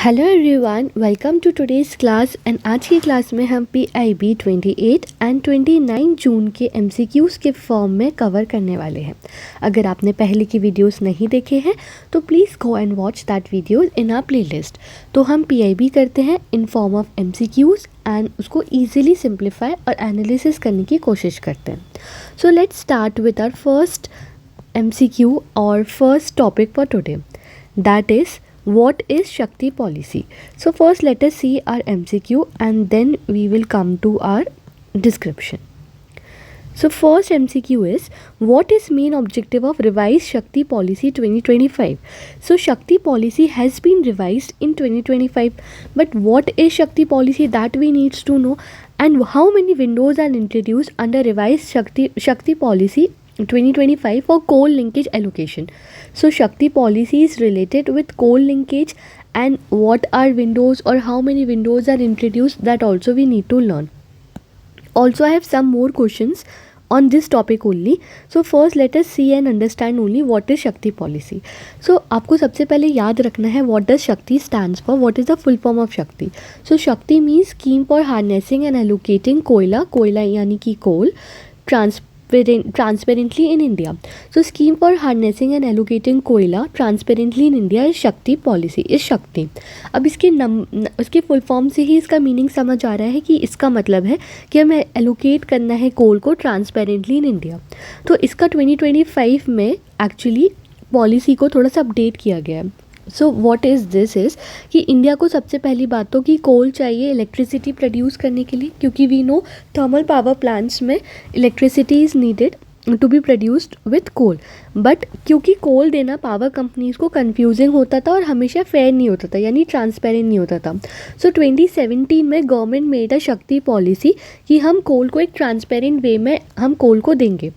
Hello everyone, welcome to today's class. And आज की class में हम PIB 28 एंड 29 जून के MCQs के फॉर्म में कवर करने वाले हैं। अगर आपने पहले की वीडियोस नहीं देखे हैं तो please go and watch that video in our playlist. तो हम PIB करते हैं in form of MCQs and उसको ईजिली सिंप्लीफाई और एनालिसिस करने की कोशिश करते हैं। So let's start with our first MCQ और first topic for today, that is what is Shakti policy. So first let us see our MCQ and then we will come to our description. So first MCQ is, what is main objective of revised Shakti policy 2025? So Shakti policy has been revised in 2025, but what is Shakti policy, that we needs to know, and how many windows are introduced under revised Shakti policy 2025 for coal linkage allocation. So Shakti policy is related with coal linkage, and what are windows or how many windows are introduced, that also we need to learn. Also I have some more questions on this topic only. So first let us see and understand only what is Shakti policy. So आपको सबसे पहले याद रखना है what does Shakti stands for, what is the full form of Shakti. So Shakti means scheme for harnessing and allocating कोयला यानी कि coal transparently in India. So scheme for harnessing and allocating कोयला transparently in India is Shakti policy, is Shakti. अब इसके full form से ही इसका meaning समझ आ रहा है कि इसका मतलब है कि हमें एलोकेट करना है कोल को ट्रांसपेरेंटली इन इंडिया। तो इसका 2025 में एक्चुअली पॉलिसी को थोड़ा सा अपडेट किया गया है। So what is this is कि इंडिया को सबसे पहली बात तो कि कोल चाहिए इलेक्ट्रिसिटी प्रोड्यूस करने के लिए, क्योंकि we know thermal power plants में electricity is needed to be produced with coal. But क्योंकि कोल देना पावर कंपनीज़ को कंफ्यूजिंग होता था और हमेशा फेयर नहीं होता था, यानी ट्रांसपेरेंट नहीं होता था। सो 2017 में गवर्नमेंट मेड अ शक्ति पॉलिसी कि हम कोल को एक ट्रांसपेरेंट वे में हम कोल को देंगे।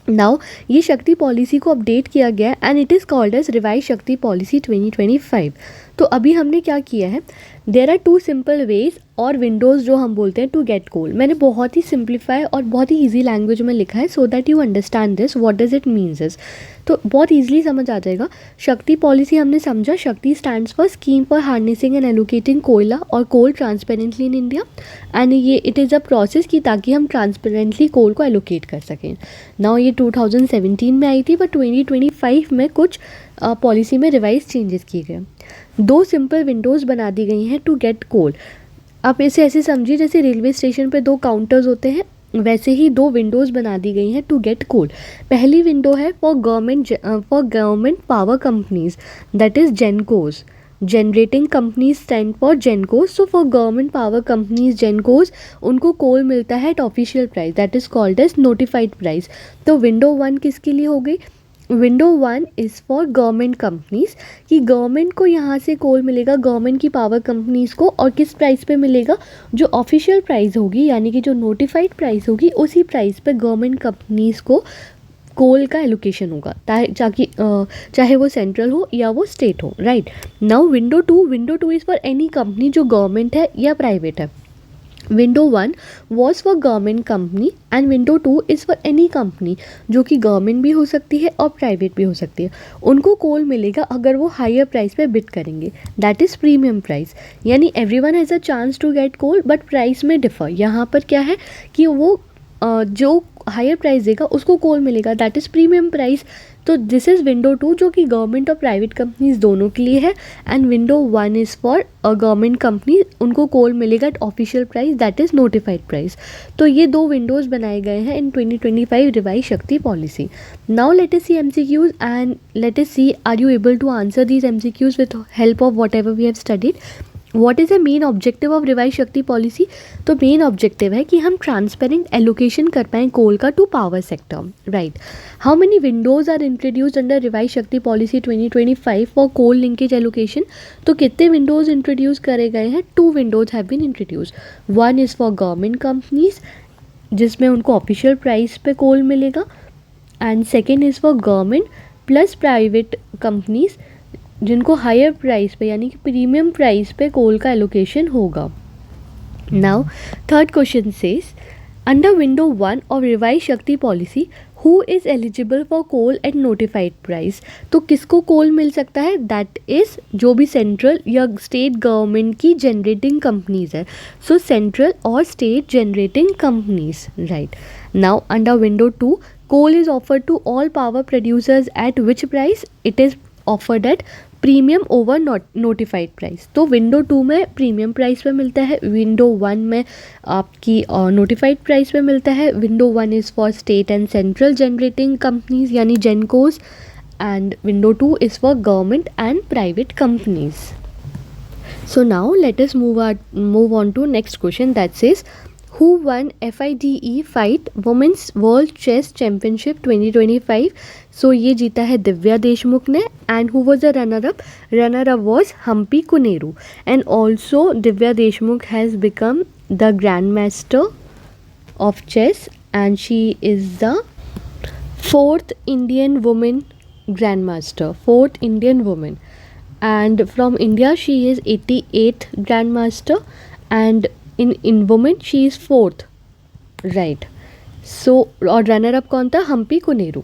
नाउ ये शक्ति पॉलिसी को अपडेट किया गया and it is called as revise Shakti policy 2025। तो अभी हमने क्या किया है, देयर आर 2 सिंपल वेज और विंडोज़ जो हम बोलते हैं टू गेट कोल। मैंने बहुत ही सिंप्लीफाई और बहुत ही ईजी लैंग्वेज में लिखा है so that you understand this what does it means is, तो बहुत ईजिली समझ आ जाएगा। शक्ति पॉलिसी हमने समझा, शक्ति stands for scheme for harnessing and allocating कोयला और कोल ट्रांसपेरेंटली इन इंडिया, एंड ये इट इज़ अ प्रोसेस कि ताकि हम ट्रांसपेरेंटली कोल को एलोकेट कर सकें। नाउ ये 2017 में आई थी, बट 2025 में कुछ पॉलिसी में रिवाइज चेंजेस किए गए। 2 सिंपल विंडोज़ बना दी गई हैं टू गेट कोल। आप इसे ऐसे समझिए जैसे रेलवे स्टेशन पे 2 काउंटर्स होते हैं, वैसे ही 2 विंडोज़ बना दी गई हैं टू गेट कोल। पहली विंडो है for government power companies, that is GENCOs. Generating companies stand for GENCOs. So for government power companies GENCOs उनको कोल मिलता है at official price, that is called as notified price. तो window 1 किसके लिए हो गई, window 1 is for government companies कि government को यहाँ से कोल मिलेगा, गवर्नमेंट की पावर कंपनीज़ को, और किस प्राइस पे मिलेगा, जो ऑफिशियल प्राइस होगी यानी कि जो नोटिफाइड प्राइस होगी उसी प्राइस पे गवर्नमेंट कंपनीज़ को कोल का एलोकेशन होगा, चाहे वो सेंट्रल हो या वो स्टेट हो, right. Now window 2 is for any company जो गवर्नमेंट है या प्राइवेट है। Window 1 was for government company and window 2 is for any company जो कि गवर्नमेंट भी हो सकती है और प्राइवेट भी हो सकती है। उनको कोल मिलेगा अगर वो हायर प्राइस पे बिड करेंगे, दैट इज़ प्रीमियम प्राइस। यानी everyone has a chance to get coal, but price में डिफर। यहाँ पर क्या है कि वो जो हायर प्राइस देगा उसको कोल मिलेगा, दैट इज़ प्रीमियम प्राइस। तो दिस इज़ विंडो 2 जो कि गवर्नमेंट और प्राइवेट कंपनीज दोनों के लिए है, and window 1 is for government company, उनको कोल मिलेगा at official price, that is notified price. तो ये 2 विंडोज़ बनाए गए हैं in 2025 revise Shakti policy. Now let us see MCQs and let us see are you able to answer these MCQs with help of whatever we have studied. What is the main objective of revise Shakti policy, तो main objective है कि हम transparent allocation कर पाएँ coal का to power sector, right. How many windows are introduced under revised Shakti policy 2025 for coal linkage allocation, तो कितने windows introduce करे गए हैं, 2 windows have been introduced. 1 is for government companies जिसमें उनको ऑफिशियल प्राइस पे कोल मिलेगा, and second is for government plus private companies जिनको हायर प्राइस पे यानी कि प्रीमियम प्राइस पे कोल का एलोकेशन होगा। Now third question says, under window 1 of revise Shakti policy who is eligible for coal at notified price, तो किसको कोल मिल सकता है, दैट इज़ जो भी सेंट्रल या स्टेट गवर्नमेंट की जनरेटिंग कंपनीज है, सो सेंट्रल और state generating companies, right. Now under window 2, coal is offered to all power producers at which price, it is offered at premium over notified price. तो window 2 में premium price पे मिलता है, window 1 में आपकी notified price पे मिलता है. Window 1 is for state and central generating companies यानी GENCOs, and window 2 is for government and private companies. So now let us move on to next question that says, who won FIDE Fight Women's World Chess Championship 2025? So ये जीता है दिव्या देशमुख ने. And who was the runner-up? Runner-up was Humpy Kuneru. And also Divya Deshmukh has become the Grandmaster of chess, and she is the 4th Indian woman Grandmaster. 4th Indian woman. And from India she is 88th Grandmaster, and in women she is 4th, right. So और runner up कौन था, Hampi Koneru.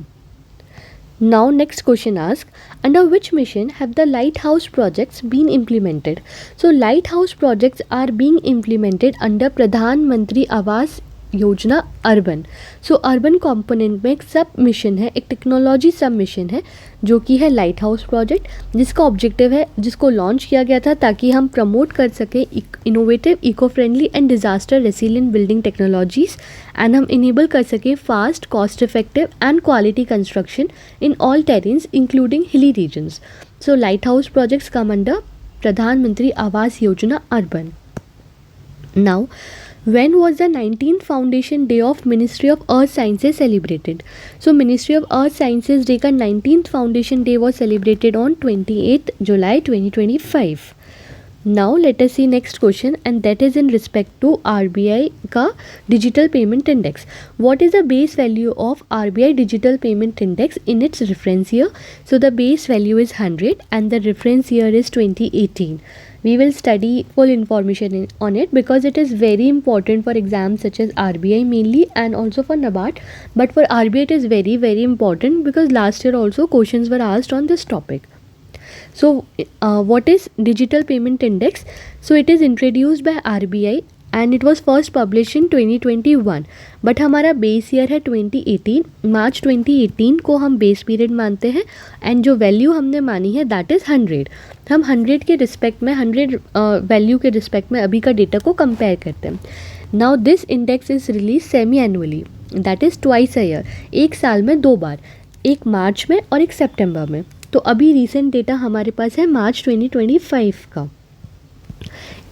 Now next question asks, under which mission have the lighthouse projects been implemented? So lighthouse projects are being implemented under प्रधान मंत्री आवास Yojana urban. सो urban component में एक सब mission है, एक टेक्नोलॉजी सब मिशन है जो कि है लाइट हाउस प्रोजेक्ट, जिसका ऑब्जेक्टिव है, जिसको लॉन्च किया गया था ताकि हम प्रमोट कर सकें innovative, eco friendly and disaster resilient building technologies, and हम इनेबल कर सकें fast, cost effective and quality construction in all terrains including hilly regions. So lighthouse projects come under Pradhan Mantri Awas Yojana urban. Now, when was the 19th foundation day of Ministry of Earth Sciences celebrated? So Ministry of Earth Sciences Day का 19th foundation day was celebrated on 28th July 2025. Now let us see next question, and that is in respect to RBI का digital payment index. What is the base value of RBI digital payment index in its reference year? So the base value is 100 and the reference year is 2018. We will study full information on it because it is very important for exams such as RBI mainly and also for NABARD. But for RBI it is very very important because last year also questions were asked on this topic. So what is digital payment index? So it is introduced by RBI and it was first published in 2021. But हमारा base year है 2018. मार्च 2018 को हम base period मानते हैं, and जो value हमने मानी है दैट इज़ 100. हम 100 के रिस्पेक्ट में, 100 वैल्यू के रिस्पेक्ट में अभी का डेटा को कंपेयर करते हैं. Now this index is release semi annually, that is twice a year, एक साल में 2 बार, एक मार्च में और एक सितंबर में. तो अभी रीसेंट डेटा हमारे पास है मार्च 2025 का.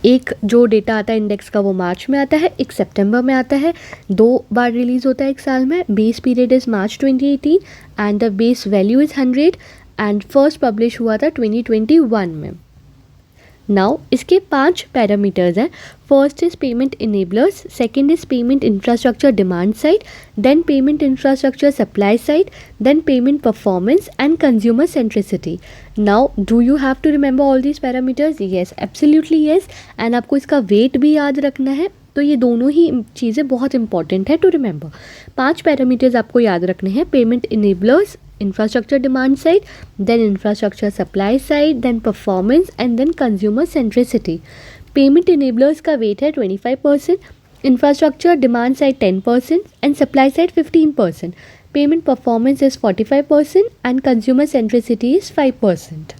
एक जो डेटा आता है इंडेक्स का वो मार्च में आता है, एक सितंबर में आता है, 2 बार रिलीज़ होता है एक साल में. Base period is March 2018 and the base value is 100 and first publish हुआ था 2021 में. नाउ इसके 5 पैरामीटर्स हैं. First is payment enablers, second is payment infrastructure demand side, then payment infrastructure supply side, then payment performance and consumer centricity. Now do you have to remember all these parameters? Yes, absolutely yes. And आपको इसका wait भी याद रखना है. तो ये दोनों ही चीज़ें बहुत इंपॉर्टेंट है टू रिमेंबर. 5 पैरामीटर्स आपको याद रखने हैं. Payment enablers, infrastructure demand side, then infrastructure supply side, then performance and then consumer centricity. Payment enablers का weight है 25%, infrastructure demand side 10% and supply side 15%. Payment performance is 45% and consumer centricity is 5%.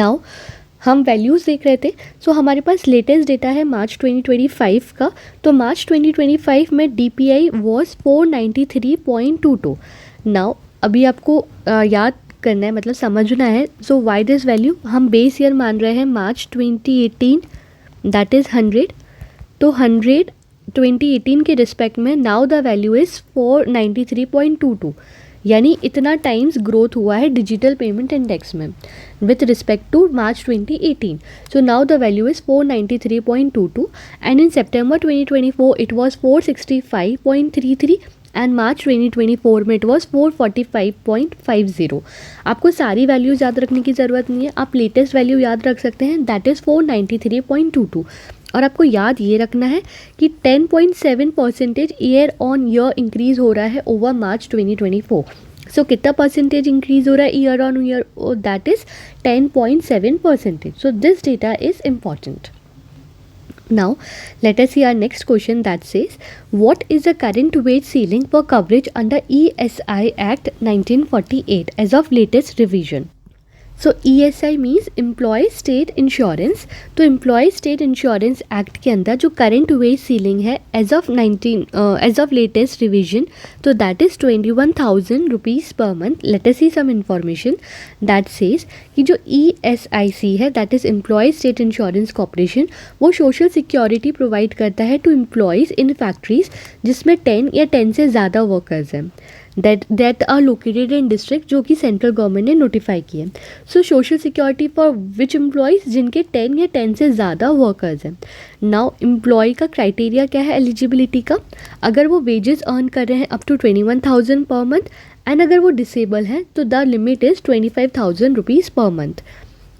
Now हम values देख रहे थे. सो हमारे पास latest data है मार्च 2025 का. तो मार्च 2025 में DPI वॉज 493.22. नाउ अभी आपको याद करना है, मतलब समझना है. सो वाई दिस वैल्यू, हम बेस ईयर मान रहे हैं मार्च 2018, दैट इज़ 100. तो 100 2018 के रिस्पेक्ट में नाउ द वैल्यू इज़ 493.22, यानी इतना टाइम्स ग्रोथ हुआ है डिजिटल पेमेंट इंडेक्स में with respect to March 2018. So now the value is 493.22 and in September 2024 it was 465.33 and March 2024 में इट वॉज 445.50. आपको सारी वैल्यूज़ याद रखने की ज़रूरत नहीं है, आप लेटेस्ट वैल्यू याद रख सकते हैं, दैट इज़ 493.22. और आपको याद ये रखना है कि 10.7% ईयर ऑन ईयर इंक्रीज़ हो रहा है ओवर मार्च 2024. सो कितना परसेंटेज इंक्रीज़ हो रहा है year on year? That is 10.7%. So this data is important. Now, let us see our next question that says, what is the current wage ceiling for coverage under ESI Act 1948 as of latest revision? So ESI means employee state insurance. तो employee state insurance act के अंदर जो current wage ceiling है as of latest revision, तो that is 21,000 rupees per month. Let us see some information that says कि जो ESIC है, that is employee state insurance corporation, वो सोशल सिक्योरिटी प्रोवाइड करता है टू एम्प्लॉयज़ इन फैक्ट्रीज जिसमें 10 या 10 से ज़्यादा वर्कर्स हैं that are located in district जो कि सेंट्रल गवर्नमेंट ने नोटिफाई किए. So social security for which employees जिनके 10 या 10 से ज़्यादा वर्कर्स हैं. नाउ एम्प्लॉय का क्राइटेरिया क्या है एलिजिबिलिटी का? अगर वो वेजेस अर्न कर रहे हैं up to 21,000 per month, and अगर वो डिसेबल हैं तो the limit is 25,000 rupees per month.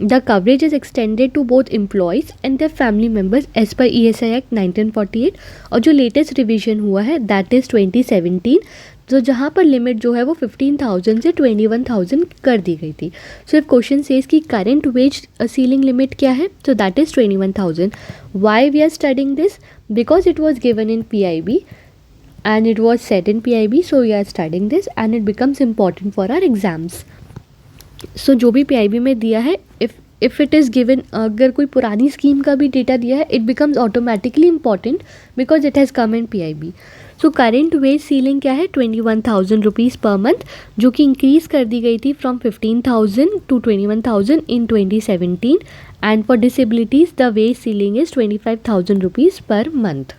The coverage is extended to both employees and their family members as per ESI Act 1948. और जो लेटेस्ट रिविजन हुआ है दैट इज़ 2017, तो जहाँ पर लिमिट जो है वो 15,000 से 21,000 कर दी गई थी. सो इफ क्वेश्चन सेज कि करंट वेज सीलिंग लिमिट क्या है, तो that is 21,000. Why we are studying this? Because it was given in PIB and it was set in PIB, so we are studying this and it becomes important for our exams. सो जो भी PIB में दिया है, if it is given, अगर कोई पुरानी scheme का भी डेटा दिया है, it becomes automatically important because it has come in PIB. So current wage ceiling क्या है? 21,000 रुपीज़ पर मंथ, जो कि इंक्रीज़ कर दी गई थी from 15,000 to 21,000 in 2017. And for disabilities the wage ceiling is 25,000 rupees per month.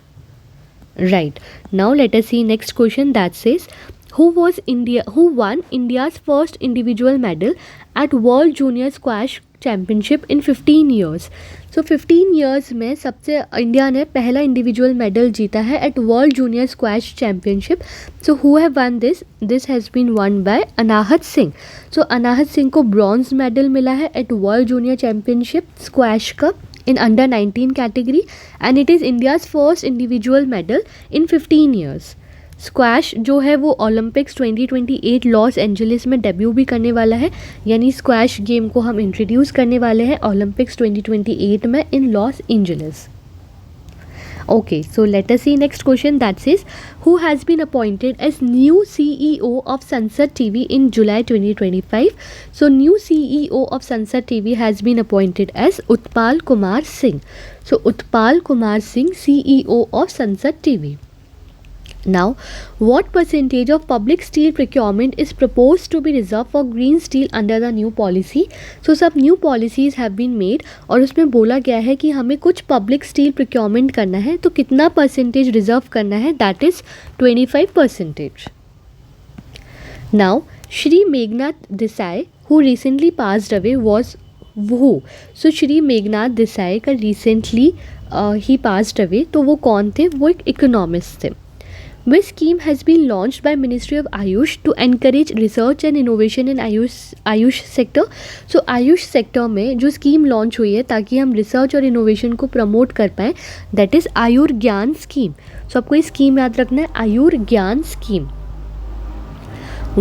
Right. Now let us see next question that says, who won India's first individual medal at World Junior Squash Championship in 15 years? So 15 years में सबसे India ने पहला individual medal जीता है at world junior squash championship. So who have won this? This has been won by Anahat Singh. So Anahat Singh को bronze medal मिला है at world junior championship squash का in under 19 category, and it is India's first individual medal in 15 years. Squash जो है वो Olympics 2028 Los Angeles में debut भी करने वाला है, यानी स्क्वैश गेम को हम इंट्रोड्यूस करने वाले हैं ओलंपिक्स 2028 में in Los Angeles. Okay, so let us see next question that says, who has been appointed as new CEO of Sansad TV in July 2025? So new CEO of Sansad TV has been appointed as Utpal Kumar Singh. So Utpal Kumar Singh, CEO of Sansad TV. Now, what percentage of public steel procurement is proposed to be reserved for green steel under the new policy? So सब new policies have been made और उसमें बोला गया है कि हमें कुछ public steel procurement करना है, तो कितना परसेंटेज रिजर्व करना है? That is 25%. Now, Shri Meghnad Desai, who recently passed away, was who? So Shri Meghnad Desai का recently he passed away, तो वो कौन थे? वो एक इकोनॉमिस्ट थे. Which scheme has been launched by Ministry of Ayush to encourage research and innovation in Ayush sector? So Ayush sector में जो स्कीम लॉन्च हुई है ताकि हम रिसर्च और इनोवेशन को प्रमोट कर पाएँ, दैट इज़ आयुर्ज्ञान स्कीम. सो आपको ये स्कीम याद रखना है, Ayurgyan scheme.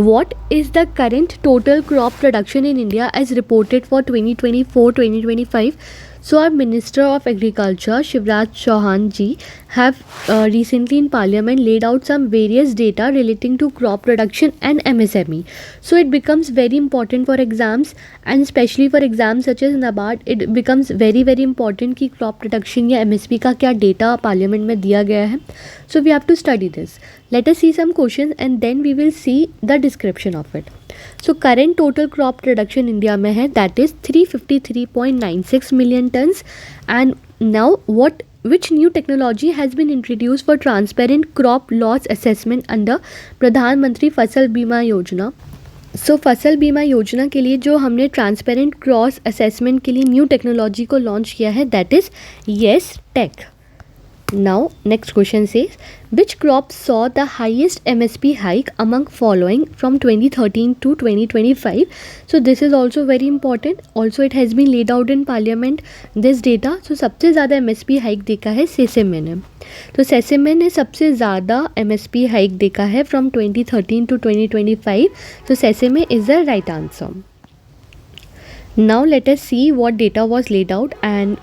What is the current total crop production in India as reported for 2024-2025? So our Minister of Agriculture Shivraj Chauhan ji have recently in Parliament laid out some various data relating to crop production and MSME. So it becomes very important for exams, and especially for exams such as NABARD, it becomes very important कि crop production या MSP का क्या data Parliament में दिया गया है. So we have to study this. Let us see some questions and then we will see the description of it. So current total crop production India में है that is 353.96 million tons. And now which new technology has been introduced for transparent crop loss assessment under प्रधान मंत्री फसल बीमा योजना? सो फसल बीमा योजना के लिए जो हमने ट्रांसपेरेंट क्रॉस असेसमेंट के लिए न्यू टेक्नोलॉजी को लॉन्च किया है that is yes tech. Now, next question says, which crop saw the highest MSP hike among following from 2013 to 2025? So this is also very important. Also, it has been laid out in Parliament this data. So सबसे ज़्यादा MSP hike देखा है सेसेमे ने. तो सेसेमे ने सबसे ज़्यादा MSP hike देखा है from 2013 to 2025. So सेसेमे is the right answer. Now let us see what data was laid out and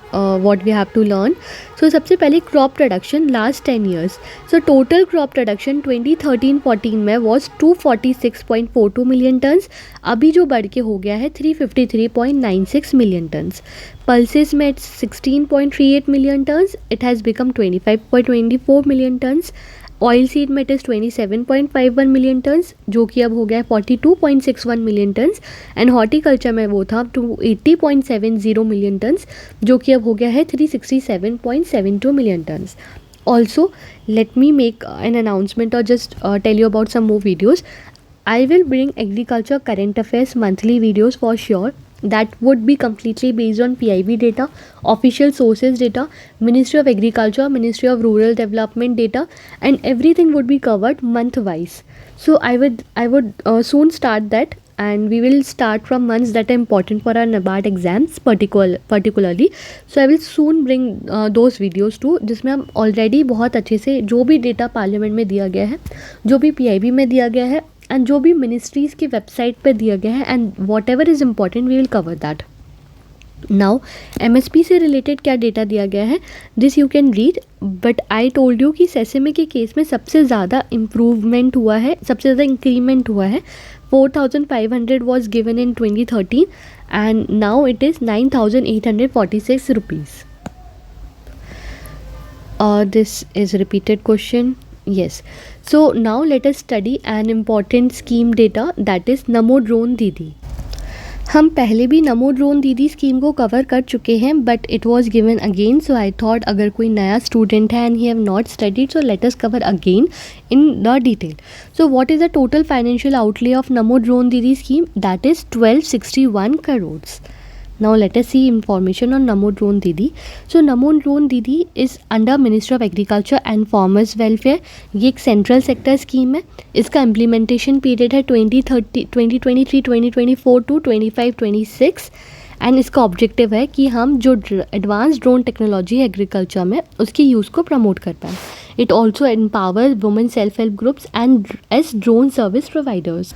what we have to learn. So सबसे पहले crop production last 10 years. So total crop production 2013-14 में was 246.42 million tons. अभी जो बढ़ के हो गया है 353.96 million tons. Pulses में 16.38 million tons. It has become 25.24 million tons. Oil seed में इट इज़ 27.51 मिलियन टन्स जो कि अब हो गया है 42.61 मिलियन टन्स. एंड हॉर्टिकल्चर में वो था 280.70 मिलियन टन्स जो कि अब हो गया है 367.72 million tonnes. Also let me make an announcement और just tell you about some more videos. I will bring agriculture current affairs monthly videos for sure. That would be completely based on PIB data, official sources data, Ministry of Agriculture, Ministry of Rural Development data, and everything would be covered month wise. So I would soon start that, and we will start from months that are important for our NABARD exams particularly. So I will soon bring those videos too, जिसमें हम already बहुत अच्छे से जो भी data parliament में दिया गया है, जो भी PIB में दिया गया है, एंड जो भी मिनिस्ट्रीज़ की वेबसाइट पे दिया गया है, and whatever is important we will cover that. Now MSP से रिलेटेड क्या डेटा दिया गया है, this you can read. But I told you कि सेसेमे के केस में सबसे ज़्यादा इम्प्रूवमेंट हुआ है, सबसे ज़्यादा इंक्रीमेंट हुआ है. 4,500 was given in 2013 and now it is 9,846 rupees. This is a repeated question. Yes. So now let us study an important scheme data, that is NaMo drone दीदी. हम पहले भी नमो ड्रोन दीदी स्कीम को कवर कर चुके हैं, but it was given again. So I thought अगर कोई नया स्टूडेंट है and he have not studied, so let us cover again in the detail. So what is the total financial outlay of NaMo drone दीदी scheme? That is 1261 crores. Now let us see information on Namo Drone Didi. So Namo Drone Didi is under Ministry of Agriculture and Farmers Welfare. ये एक central sector scheme है. इसका implementation period है 2023-2024 to 25-26 and इसका objective है कि हम जो एडवांस ड्रोन टेक्नोलॉजी है एग्रीकल्चर में उसके यूज़ को प्रमोट कर पाएँ. It also empower women self help groups and as drone service providers.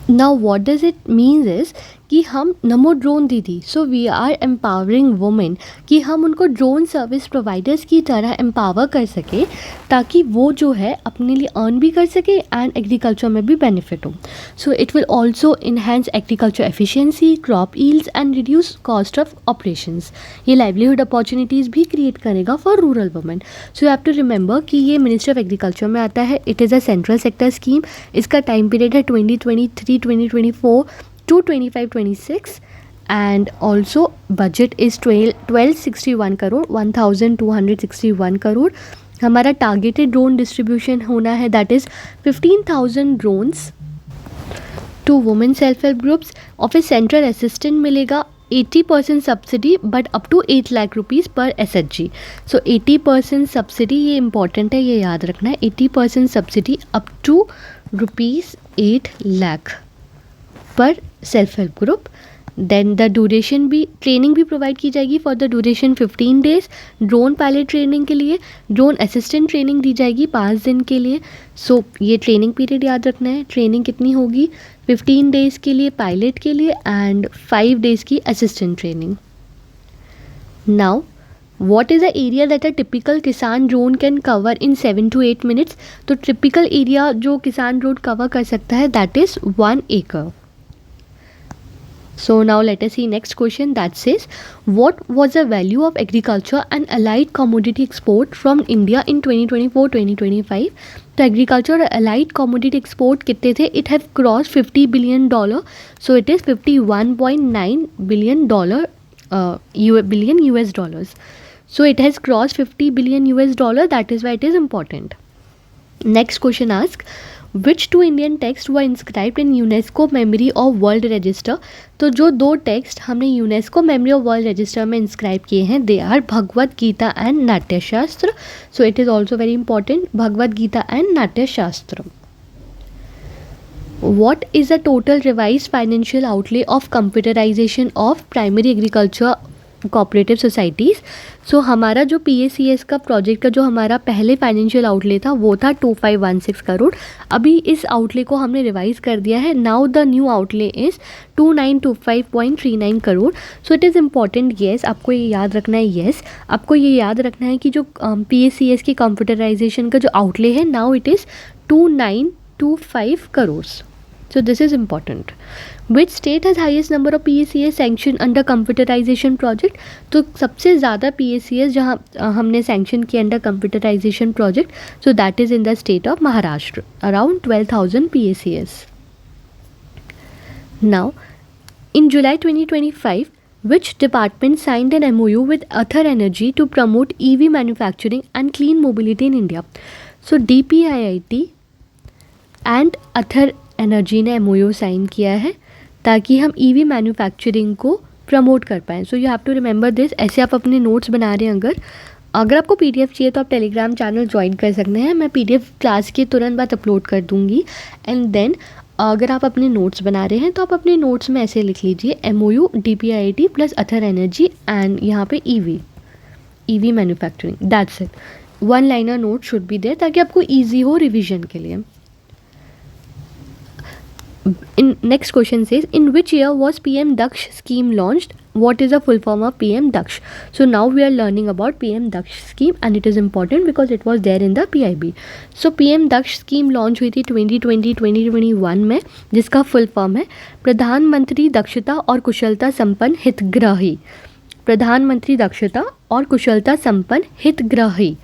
Now what does it means is कि हम Namo drone Didi, so we are empowering women कि हम उनको ड्रोन सर्विस प्रोवाइडर्स की तरह एम्पावर कर सके ताकि वो जो है अपने लिए अर्न भी कर सके एंड एग्रीकल्चर में भी बेनिफिट हो. So it will also enhance agriculture efficiency, crop yields and reduce cost of operations. ये लाइवलीहुड अपॉर्चुनिटीज़ भी क्रिएट करेगा for rural women. So you have to remember कि ये मिनिस्ट्री ऑफ एग्रीकल्चर में आता है. It is a central sector scheme. इसका time period है 2023-2024 to 25-26 and also budget is 1261 crore, 1261 crore. हमारा टारगेटेड ड्रोन डिस्ट्रीब्यूशन होना है, that is 15,000 drones to women self help groups. और फिर सेंट्रल असिस्टेंट मिलेगा 80% subsidy but up to 8 lakh rupees per SHG. सो 80% subsidy, ये इंपॉर्टेंट है, ये याद रखना है. 80% subsidy up to ₹8 lakh per self help group. Then the duration भी, ट्रेनिंग भी प्रोवाइड की जाएगी for the duration 15 days. Drone pilot training के लिए ड्रोन असिस्टेंट ट्रेनिंग दी जाएगी 5 दिन के लिए. सो ये ट्रेनिंग पीरियड याद रखना है. ट्रेनिंग कितनी होगी? 15 days के लिए पायलट के लिए एंड 5 days की assistant training. Now what is the area that a typical किसान drone can cover in 7 to 8 minutes? तो टिपिकल एरिया जो किसान ड्रोन कवर कर सकता है that is 1 acre. So now let us see next question that says, what was the value of agriculture and allied commodity export from India in 2024-2025? तो agriculture और allied commodity export कितने थे? It have crossed $50 billion. So it is $51.9 billion US dollars. So it has crossed $50 billion US dollar. That is why it is important. Next question asks, which two Indian text were inscribed in UNESCO memory of world register. तो जो दो text हमने UNESCO memory of world register में inscribe किए हैं, they are Bhagavad Gita and Natyashastra. So it is also very important, Bhagavad Gita and Natyashastra. What is the total revised financial outlay of computerization of primary agriculture cooperative societies? सो हमारा जो PACS का project का जो हमारा पहले फाइनेंशियल आउटले था वो था 2516 करोड़। अभी इस आउटले को हमने रिवाइज कर दिया है। Now the new outlay is 2925.39 crore. So it is important, yes आपको ये याद रखना है, येस आपको ये याद रखना है कि जो PACS की कंप्यूटराइजेशन का जो आउटले है, now it is 2925 crores. So this is important. Which state has highest number of PACS sanctioned under computerization project? तो सबसे ज़्यादा PACS जहाँ हमने sanction किया under computerization project, so that is in the state of Maharashtra, around 12,000 PACS. Now, in July 2025, which department signed an MOU with Ather Energy to promote EV manufacturing and clean mobility in India? So DPIIT and Ather energy ने MOU sign किया है ताकि हम EV manufacturing को promote कर पाएँ। So you have to remember this. ऐसे आप अपने नोट्स बना रहे हैं, अगर आपको PDF चाहिए तो आप टेलीग्राम चैनल ज्वाइन कर सकते हैं। मैं PDF क्लास के तुरंत बाद अपलोड कर दूँगी। एंड देन अगर आप अपने नोट्स बना रहे हैं तो आप अपने नोट्स में ऐसे लिख लीजिए MOU DPIIT plus Ather energy and यहाँ पे EV manufacturing, that's it. 1 liner note should be there ताकि आपको ईजी हो रिविजन के लिए। Next question says, in which year was PM Daksh scheme launched? What is the full form of PM Daksh? So now we are learning about PM Daksh scheme and it is important because it was there in the PIB. So PM Daksh scheme launch हुई थी 2020-2021 में, जिसका full form है प्रधानमंत्री दक्षता और कुशलता संपन्न हितग्राही। प्रधानमंत्री दक्षता और कुशलता संपन्न हितग्राही।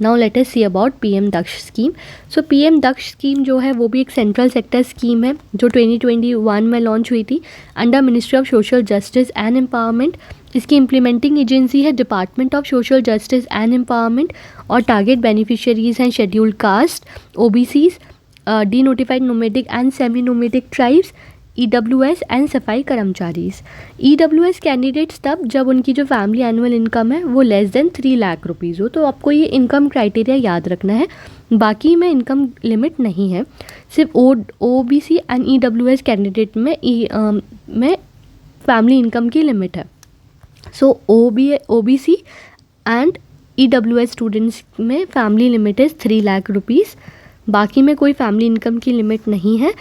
Now let us see about PM Daksh scheme. So PM Daksh scheme जो है वो भी एक सेंट्रल सेक्टर स्कीम है जो 2021 में लॉन्च हुई थी under ministry of social justice and empowerment. इसकी इम्प्लीमेंटिंग एजेंसी है department of social justice and empowerment और टारगेट बेनिफिशियरीज हैं scheduled cast, OBCs, D notified nomadic and semi nomadic tribes, EWS and सफाई कर्मचारीज। EWS कैंडिडेट्स तब जब उनकी जो family annual income है वो लेस देन 3 लाख रुपीज़ हो। तो आपको ये इनकम क्राइटेरिया याद रखना है, बाकी में इनकम लिमिट नहीं है, सिर्फ OBC एंड EWS कैंडिडेट में फैमिली इनकम की लिमिट है। सो OBC एंड EWS स्टूडेंट्स में family limit is 3 lakh rupees, बाकी में कोई फैमिली इनकम की लिमिट नहीं है।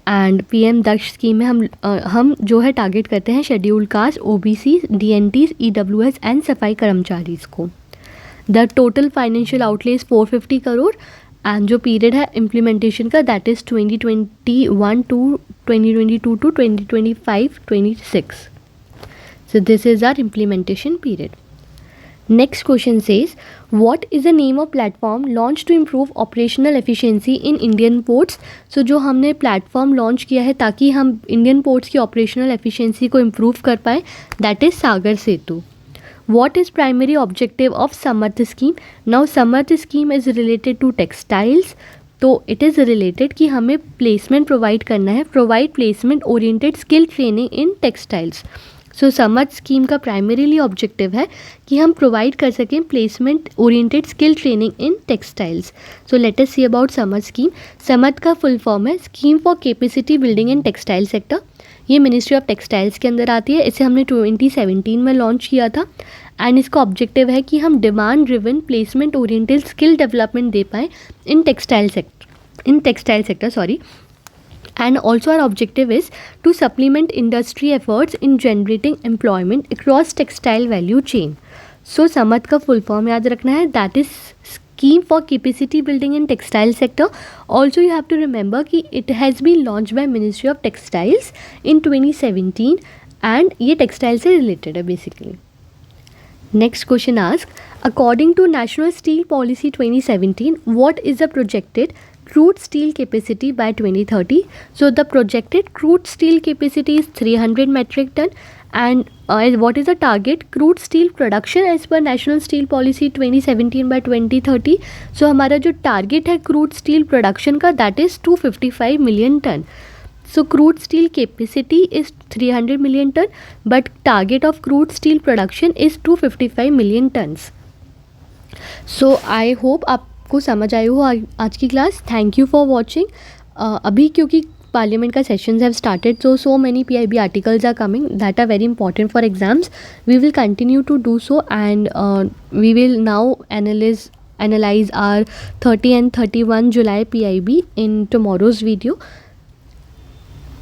एंड PM दक्ष स्कीम में हम जो है टारगेट करते हैं scheduled caste, OBC, DNTs, EWS and सफाई कर्मचारीज को। The total financial outlay is 450 crore and जो पीरियड है इम्प्लीमेंटेशन का that is 2021 to 2022 to 2025-26। So this is our implementation period. Next question says, what is the name of platform launched to improve operational efficiency in Indian ports? So जो हमने platform launch किया है ताकि हम Indian ports की operational efficiency को improve कर पाएँ, that is Sagar Setu. What is primary objective of Samarth scheme? Now Samarth scheme is related to textiles, तो इट इज़ रिलेटेड कि हमें प्लेसमेंट प्रोवाइड करना है, provide placement oriented skill training in textiles. So Samarth scheme का primarily objective है कि हम प्रोवाइड कर सकें placement oriented skill training in textiles. So let us see about Samarth scheme. Samarth का फुल फॉर्म है scheme for capacity building in textile sector. ये ministry of textiles के अंदर आती है। इसे हमने 2017 में लॉन्च किया था एंड इसका ऑब्जेक्टिव है कि हम demand driven placement oriented skill development दे पाएँ in textile sector and also our objective is to supplement industry efforts in generating employment across textile value chain. So समर्थ का full form याद रखना है, that is scheme for capacity building in textile sector. Also you have to remember कि it has been launched by Ministry of Textiles in 2017 and ये textile से related है basically. Next question asks, according to National Steel Policy 2017, what is the projected crude steel capacity by 2030? So the projected crude steel capacity is 300 metric ton And what is the target? Crude steel production as per National Steel Policy 2017 by 2030. So हमारा जो target है crude steel production का, that is 255 million ton. So crude steel capacity is 300 million ton, but target of crude steel production is 255 million tons. So I hope आपको समझ आई हो आज की class. Thank you for watching. अभी क्योंकि parliament का sessions have started, so many PIB articles are coming that are very important for exams. We will continue to do so, and we will now analyze our 30 and 31 July PIB in tomorrow's video,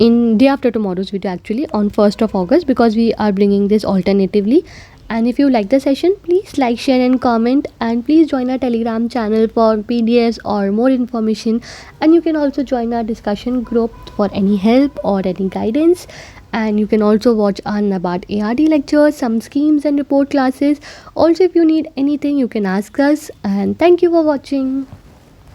in day after tomorrow's video actually, on 1st of August, because we are bringing this alternatively. And if you like the session, please like, share and comment, and please join our Telegram channel for PDFs or more information. And you can also join our discussion group for any help or any guidance. And you can also watch our NABARD ARD lectures, some schemes and report classes. Also, if you need anything, you can ask us. And thank you for watching.